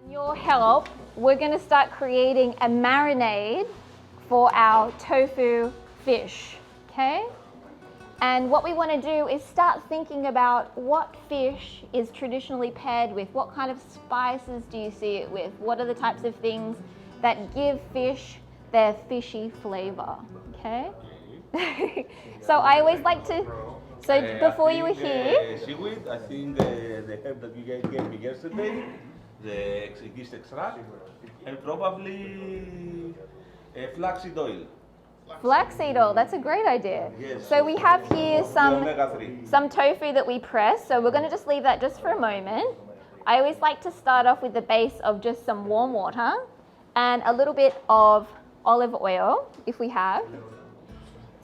Your help, we're going to start creating a marinade for our tofu fish, okay? And what we want to do is start thinking about what fish is traditionally paired with, what kind of spices do you see it with, what are the types of things that give fish their fishy flavor, okay? So I always like to, so before you were here, seaweed, I think the herb that you gave me yesterday, the yeast extract, and probably flaxseed oil. flaxseed oil, that's a great idea. Yes. So we have here The omega-3. some tofu that we press, so we're going to just leave that just for a moment. I always like to start off with the base of just some warm water and a little bit of olive oil, if we have.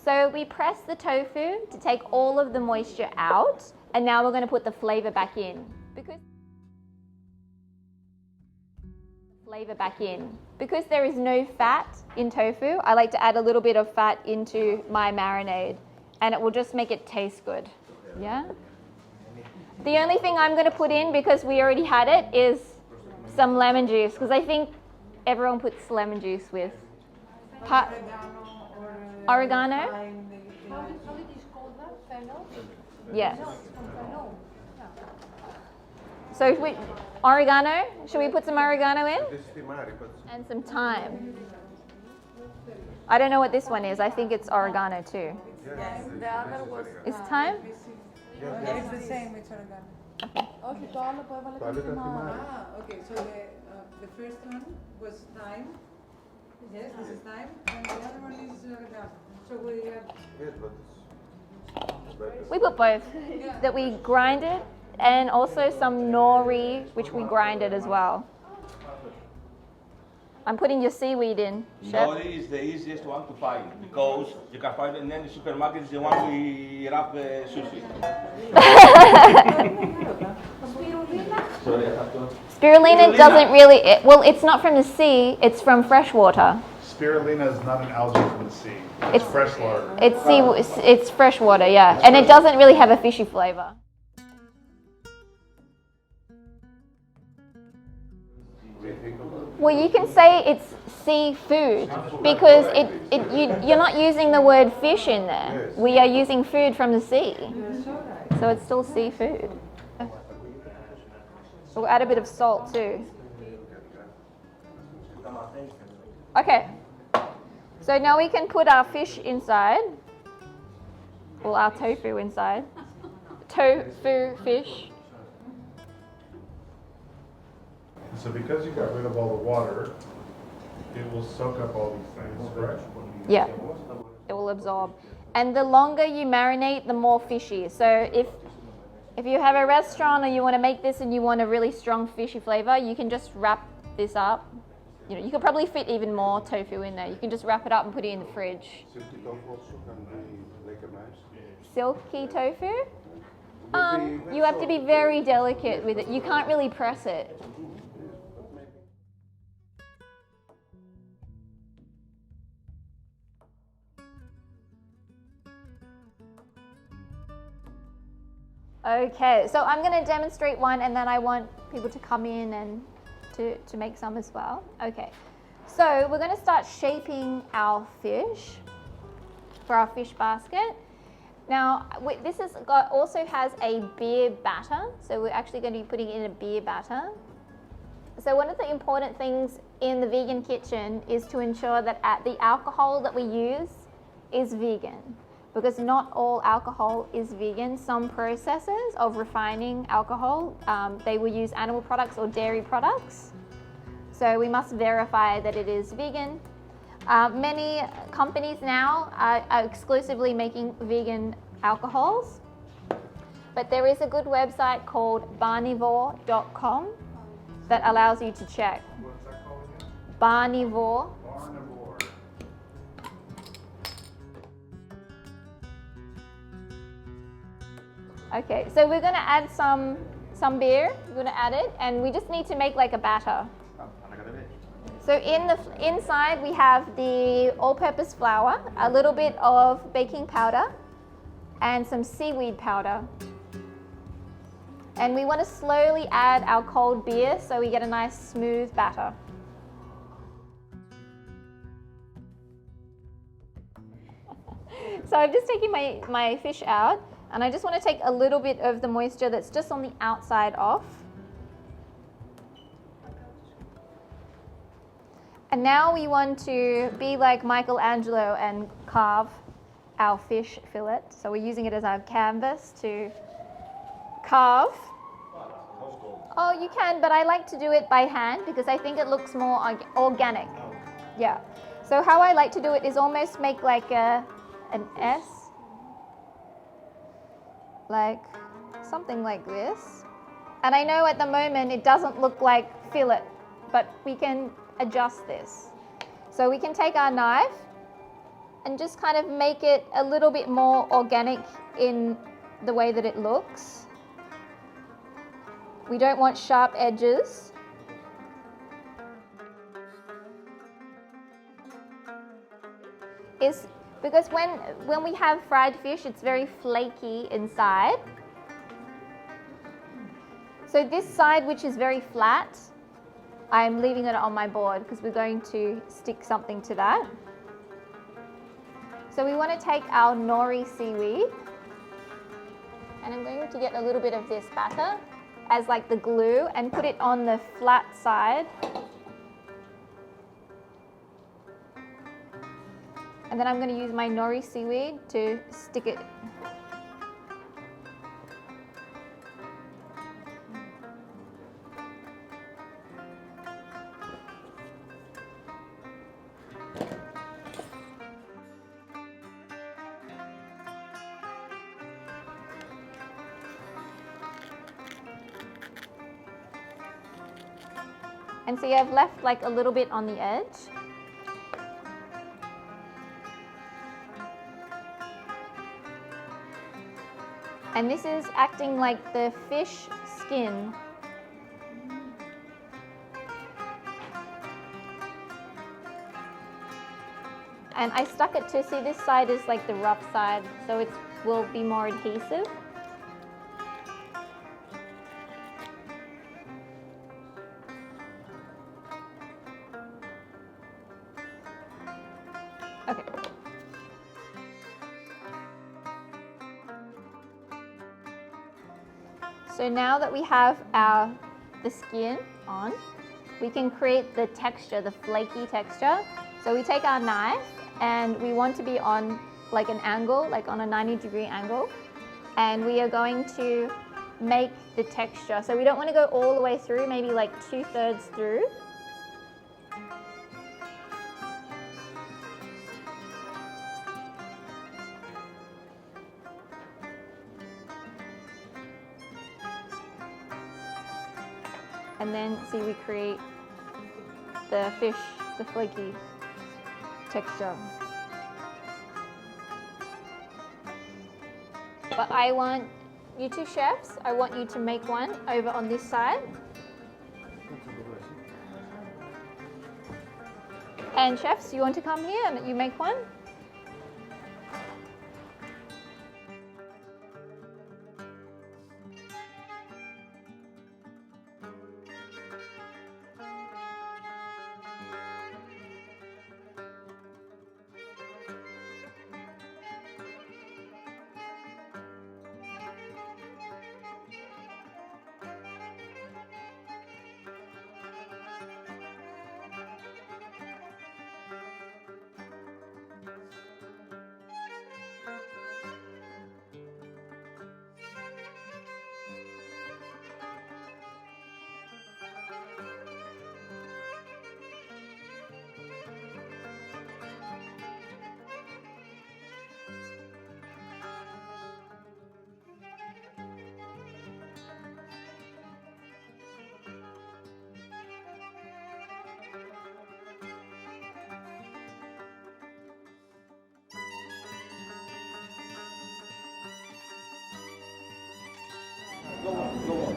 So we press the tofu to take all of the moisture out, and now we're going to put the flavor back in. Because there is no fat in tofu, I like to add a little bit of fat into my marinade, and it will just make it taste good. Yeah? The only thing I'm going to put in, because we already had it, is some lemon juice, because I think everyone puts lemon juice with oregano. How it is called that? Fennel? Yes. No, it's from fennel. So if we, oregano, should we put some oregano in? And some thyme. I don't know what this one is. I think it's oregano too. Yes, the other was... Is thyme? It's the same, it's oregano. Όχι, το άλλο που έβαλε το θυμάμαι. Okay, so the first one was thyme. Yes, this is thyme, and the other one is oregano. So we have... We put both. That we grind it, and also some nori, which we grinded as well. I'm putting your seaweed in, Chef. Nori is the easiest one to find because you can find it in any supermarket. It's the one we wrap sushi. Spirulina doesn't really, it's not from the sea, it's from freshwater. Spirulina is not an algae from the sea. It's freshwater. It's freshwater, yeah. And it doesn't really have a fishy flavor. Well, you can say it's seafood because you're not using the word fish in there. We are using food from the sea. So it's still seafood. We'll add a bit of salt too. Okay. So now we can put our fish inside. Well, our tofu inside. Tofu fish. So because you got rid of all the water, it will soak up all these things, correct? Yeah, it will absorb. And the longer you marinate, the more fishy. So if you have a restaurant or you want to make this and you want a really strong fishy flavor, you can just wrap this up. You know, you could probably fit even more tofu in there. You can just wrap it up and put it in the fridge. Silky tofu? You have to be very delicate with it. You can't really press it. Okay, so I'm going to demonstrate one and then I want people to come in and to make some as well. Okay, so we're going to start shaping our fish for our fish basket. Now, this also has a beer batter, so we're actually going to be putting it in a beer batter. So one of the important things in the vegan kitchen is to ensure that the alcohol that we use is vegan. Because not all alcohol is vegan. Some processes of refining alcohol, they will use animal products or dairy products. So we must verify that it is vegan. Many companies now are exclusively making vegan alcohols. But there is a good website called barnivore.com that allows you to check. What's that called again? Barnivore. Barnivore. Okay, so we're going to add some beer. We're going to add it, and we just need to make like a batter. So inside we have the all-purpose flour, a little bit of baking powder, and some seaweed powder. And we want to slowly add our cold beer so we get a nice smooth batter. So I've just taken my fish out, and I just want to take a little bit of the moisture that's just on the outside off. And now we want to be like Michelangelo and carve our fish fillet. So we're using it as our canvas to carve. Oh, you can, but I like to do it by hand because I think it looks more organic. Yeah. So how I like to do it is almost make like an S, like something like this. And I know at the moment it doesn't look like fillet, but we can adjust this. So we can take our knife and just kind of make it a little bit more organic in the way that it looks. We don't want sharp edges. Is because when we have fried fish, it's very flaky inside. So this side, which is very flat, I'm leaving it on my board because we're going to stick something to that. So we want to take our nori seaweed, and I'm going to get a little bit of this batter as like the glue and put it on the flat side. And then I'm going to use my nori seaweed to stick it. And see, I've left like a little bit on the edge. And this is acting like the fish skin. And I stuck it to, see, this side is like the rough side, so it will be more adhesive. Okay. So now that we have the skin on, we can create the texture, the flaky texture. So we take our knife and we want to be on like an angle, like on a 90-degree angle. And we are going to make the texture. So we don't want to go all the way through, maybe like 2/3 through. And then, see, we create the fish, the flaky texture. But I want you two chefs, I want you to make one over on this side. And chefs, you want to come here and you make one?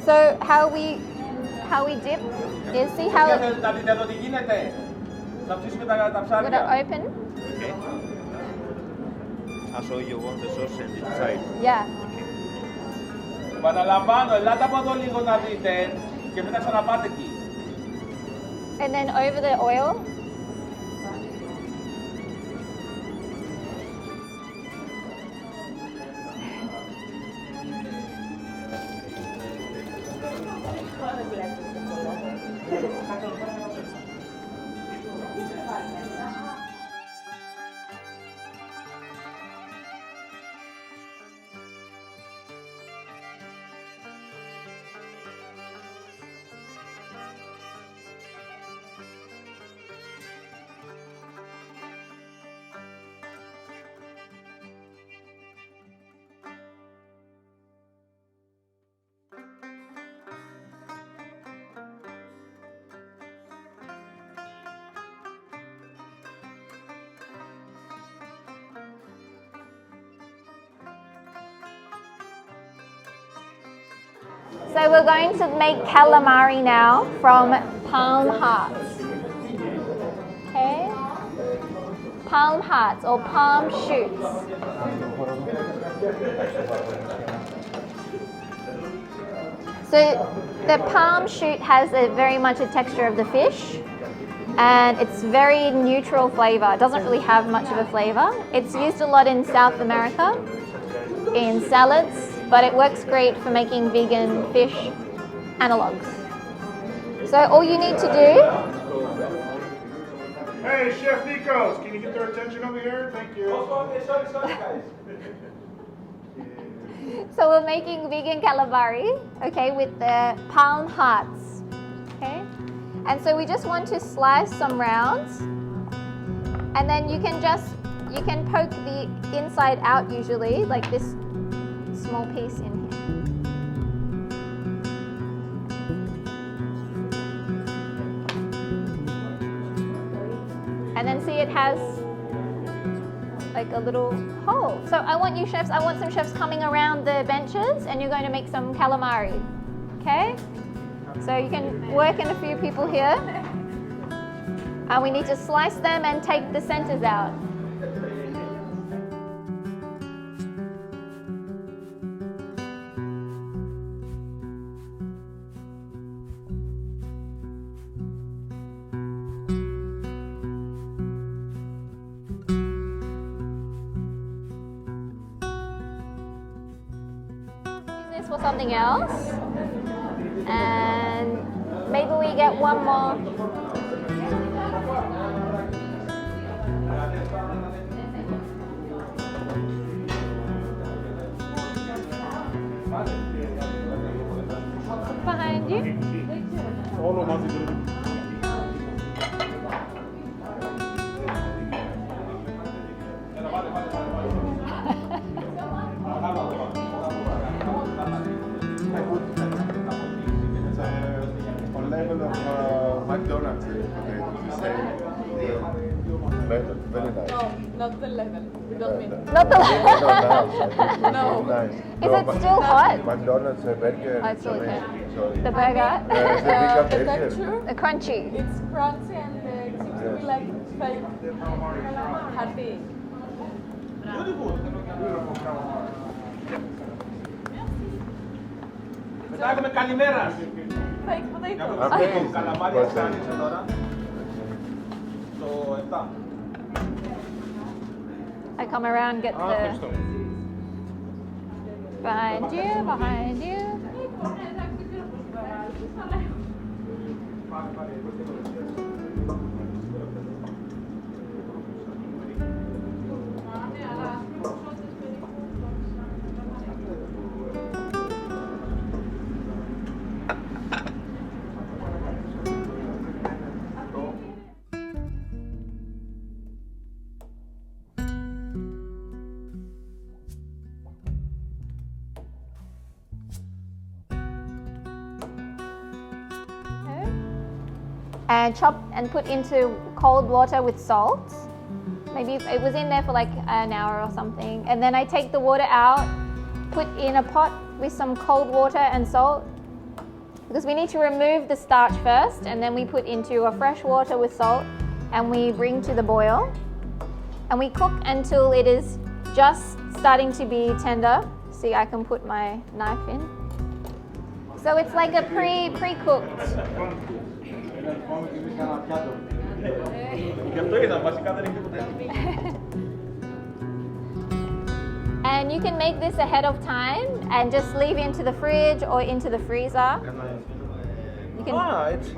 So how we dip is, see how it would open? Okay. So you want the sauce inside? Yeah. Επαναλαμβάνω, ελάτε από εδώ λίγο να δείτε και μετά ξαναπάτε εκεί. And then over the oil. So we're going to make calamari now from palm hearts. Okay? Palm hearts or palm shoots. So the palm shoot has very much a texture of the fish, and it's very neutral flavor. It doesn't really have much of a flavor. It's used a lot in South America, in salads, but it works great for making vegan fish analogues. So all you need to Hey, Chef Nikos, can you get their attention over here? Thank you. Sorry guys. so we're making vegan calamari, okay, with the palm hearts, okay? And so we just want to slice some rounds, and then you can poke the inside out usually, like this small piece in here. And then see it has like a little hole. So I want some chefs coming around the benches, and you're going to make some calamari, okay? So you can work in a few people here. And we need to slice them and take the centers out. For something else, and maybe we get one more. Behind you. On level of McDonald's, the same level, very nice. No, not the level. We don't mean. Not the. No. Nice. Is it still hot? McDonald's burger. Oh, it's still amazing. okay. Sorry. The burger, The texture, the crunchy. it's crunchy and it seems to be like fake happy. Μετά έχουμε καλημέρα. Fake potato. Amazing. Καλαμάρια εξάνιξε τώρα. Το 7. I come around, get the behind you. And chop and put into cold water with salt. Maybe it was in there for like an hour or something. And then I take the water out, put in a pot with some cold water and salt, because we need to remove the starch first, and then we put into a fresh water with salt, and we bring to the boil. And we cook until it is just starting to be tender. See, I can put my knife in. So it's like a pre-cooked. Και αυτό ήταν, βασικά δεν έχει τίποτα. And you can make this ahead of time and just leave into the fridge or into the freezer. You can, It's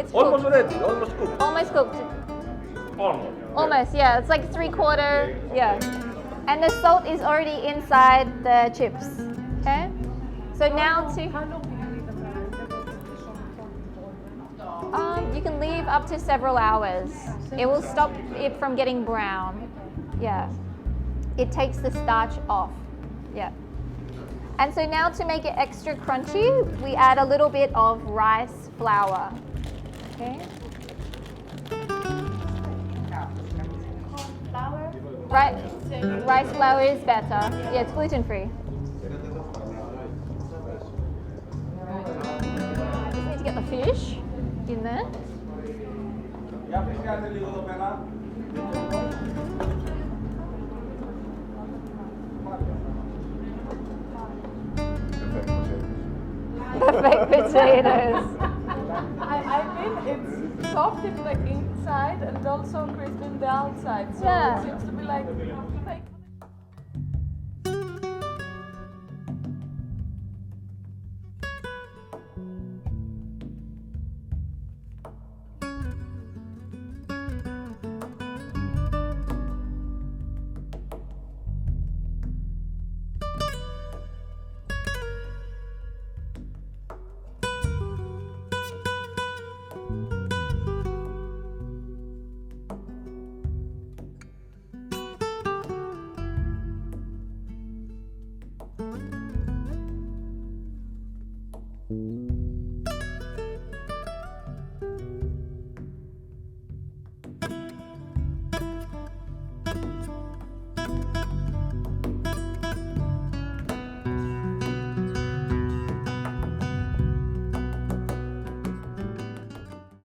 it's almost cooked. ready, almost cooked. Almost cooked. Almost. Almost, yeah. It's like 3/4, yeah. And the salt is already inside the chips. Okay. So now to you can leave up to several hours. It will stop it from getting brown. Yeah. It takes the starch off. Yeah. And so now to make it extra crunchy, we add a little bit of rice flour. Okay. Right, rice flour is better. Yeah, it's gluten free. Just need to get the fish in there. Για πλησιάστε λίγο εδώ πέρα. Perfect potatoes. I mean, it's soft in the inside and also crisp in the outside. So Yeah. it seems to be like